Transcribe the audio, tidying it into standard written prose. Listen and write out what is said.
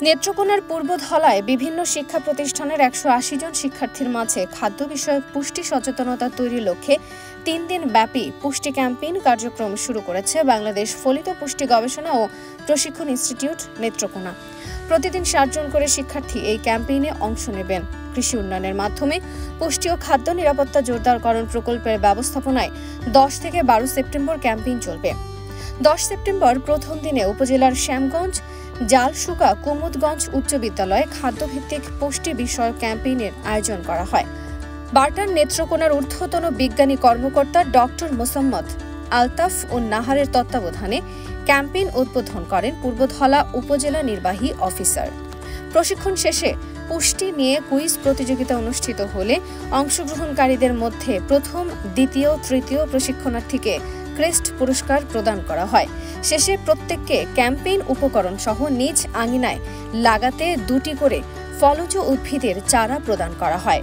নেত্রকোনার পূর্বধলায় বিভিন্ন শিক্ষা প্রতিষ্ঠানের ১৮০ জন শিক্ষার্থীর মাঝে খাদ্য বিষয়ক পুষ্টি সচেতনতা তৈরির লক্ষ্যে ৩ দিন ব্যাপী পুষ্টি ক্যাম্পেইন কার্যক্রম শুরু করেছে বাংলাদেশ ফলিত পুষ্টি গবেষণা ও প্রশিক্ষণ ইনস্টিটিউট নেত্রকোনা। প্রতিদিন ৬০ জন করে শিক্ষার্থী এই ক্যাম্পেইনে অংশ নেবেন। কৃষি উন্নয়নের মাধ্যমে পুষ্টি ও খাদ্য নিরাপত্তা জোরদারকরণ প্রকল্পের ব্যবস্থাপনায় ১০ থেকে ১২ সেপ্টেম্বর ক্যাম্পেইন চলবে। ১০ সেপ্টেম্বর প্রথম দিনে উপজেলার শ্যামগঞ্জ, জালশুকা, কুমুদগঞ্জ উচ্চ বিদ্যালয়ে খাদ্যভিত্তিক পুষ্টি বিষয়ক ক্যাম্পেইনের আয়োজন করা হয়। বার্টার নেত্রকোনার ঊর্ধ্বতন বিজ্ঞানী কর্মকর্তা ডক্টর মোসাম্মদ আলতাফ ও নাহারের তত্ত্বাবধানে ক্যাম্পেইন উদ্বোধন করেন পূর্বধলা উপজেলা নির্বাহী অফিসার। প্রশিক্ষণ শেষে পুষ্টি নিয়ে কুইজ প্রতিযোগিতা অনুষ্ঠিত হলে অংশগ্রহণকারীদের মধ্যে প্রথম, দ্বিতীয়, তৃতীয় প্রশিক্ষণার্থীকে ক্রেস্ট পুরস্কার প্রদান করা হয়। শেষে প্রত্যেককে ক্যাম্পেইন উপকরণ সহ নিজ আঙিনায় লাগাতে ২টি করে ফলজ উদ্ভিদের চারা প্রদান করা হয়।